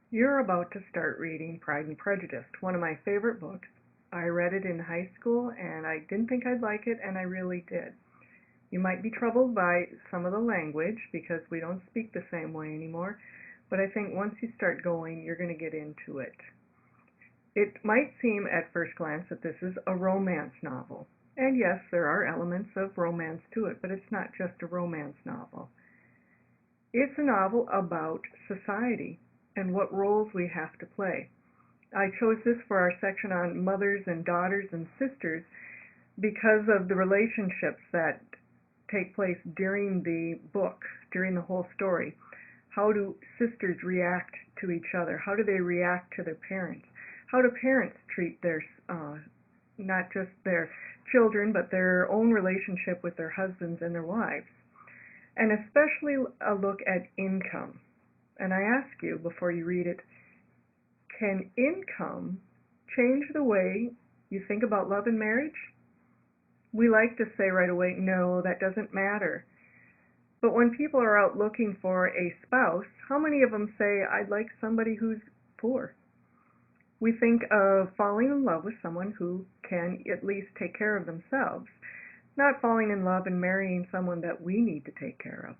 You're about to start reading Pride and Prejudice, one of my favorite books. I read it in high school and I didn't think I'd like it, and I really did. You might be troubled by some of the language because we don't speak the same way anymore, but I think once you start going, you're going to get into it. It might seem at first glance that this is a romance novel. And yes, there are elements of romance to it, but it's not just a romance novel. It's a novel about society and what roles we have to play. I chose this for our section on mothers and daughters and sisters because of the relationships that take place during the book, during the whole story. How do sisters react to each other? How do they react to their parents? How do parents treat their, not just their children, but their own relationship with their husbands and their wives? And especially a look at income. And I ask you before you read it, can income change the way you think about love and marriage? We like to say right away, no, that doesn't matter. But when people are out looking for a spouse, how many of them say, I'd like somebody who's poor? We think of falling in love with someone who can at least take care of themselves, not falling in love and marrying someone that we need to take care of.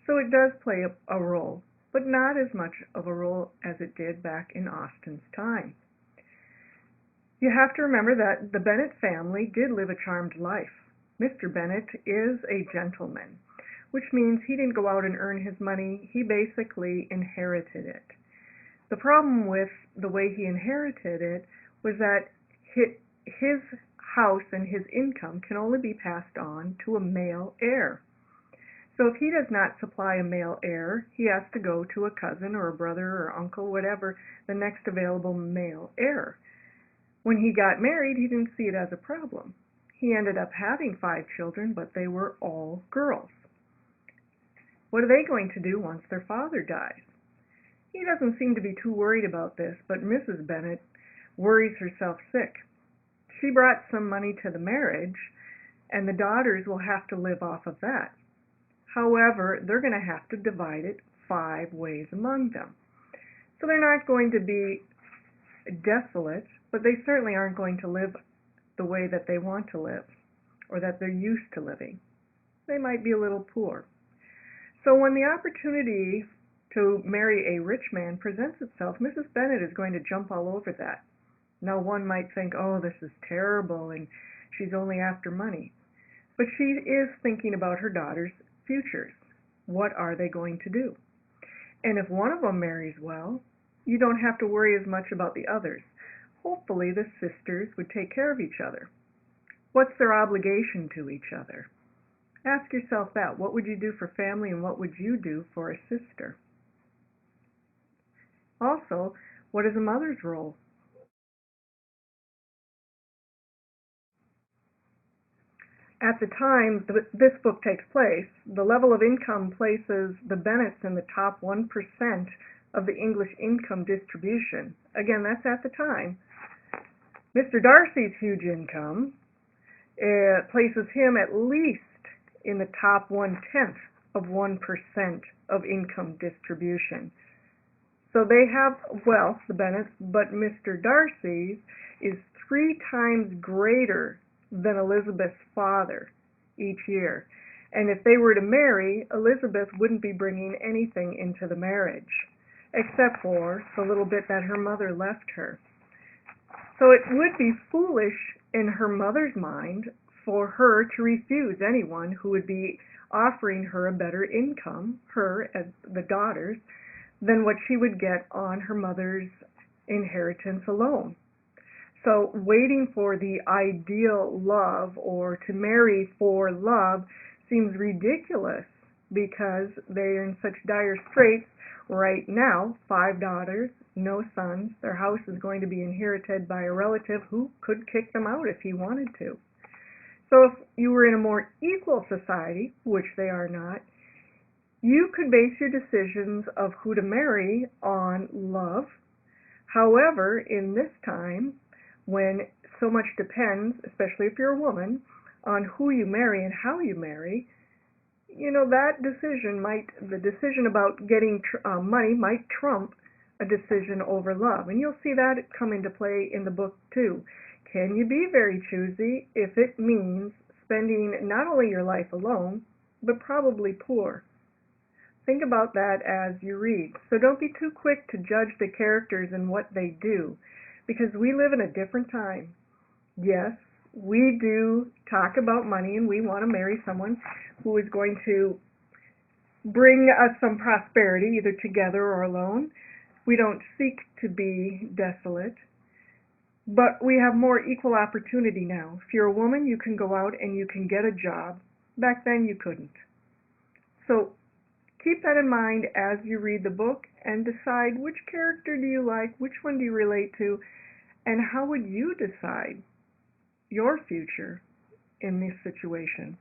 So it does play a role, but not as much of a role as it did back in Austen's time. You have to remember that the Bennet family did live a charmed life. Mr. Bennet is a gentleman, which means he didn't go out and earn his money, he basically inherited it. The problem with the way he inherited it was that his house and his income can only be passed on to a male heir. So if he does not supply a male heir, he has to go to a cousin or a brother or uncle, whatever, the next available male heir. When he got married, he didn't see it as a problem. He ended up having 5 children, but they were all girls. What are they going to do once their father dies? He doesn't seem to be too worried about this, but Mrs. Bennet worries herself sick. She brought some money to the marriage, and the daughters will have to live off of that. However, they're going to have to divide it 5 ways among them. So they're not going to be desolate, but they certainly aren't going to live the way that they want to live or that they're used to living. They might be a little poor. So when the opportunity to marry a rich man presents itself, Mrs. Bennet is going to jump all over that. Now one might think, oh, this is terrible and she's only after money. But she is thinking about her daughters' futures. What are they going to do? And if one of them marries well, you don't have to worry as much about the others. Hopefully the sisters would take care of each other. What's their obligation to each other? Ask yourself that. What would you do for family and what would you do for a sister? Also, what is a mother's role? At the time this book takes place, the level of income places the Bennets in the top 1% of the English income distribution. Again, that's at the time. Mr. Darcy's huge income places him at least in the top 1/10 of 1% of income distribution. So they have wealth, the Bennets, but Mr. Darcy's is 3 times greater than Elizabeth's father each year. And if they were to marry, Elizabeth wouldn't be bringing anything into the marriage, except for the little bit that her mother left her. So it would be foolish in her mother's mind for her to refuse anyone who would be offering her a better income, her as the daughters, than what she would get on her mother's inheritance alone. So waiting for the ideal love or to marry for love seems ridiculous because they're in such dire straits right now. 5 daughters, no sons. Their house is going to be inherited by a relative who could kick them out if he wanted to. So if you were in a more equal society, which they are not, you could base your decisions of who to marry on love. However, in this time, when so much depends, especially if you're a woman, on who you marry and how you marry, that decision the decision about getting money might trump a decision over love. And you'll see that come into play in the book too. Can you be very choosy if it means spending not only your life alone, but probably poor? Think about that as you read. So don't be too quick to judge the characters and what they do, because we live in a different time. Yes, we do talk about money and we want to marry someone who is going to bring us some prosperity, either together or alone. We don't seek to be desolate, but we have more equal opportunity now. If you're a woman, you can go out and you can get a job. Back then, you couldn't. So keep that in mind as you read the book and decide which character do you like, which one do you relate to, and how would you decide your future in this situation.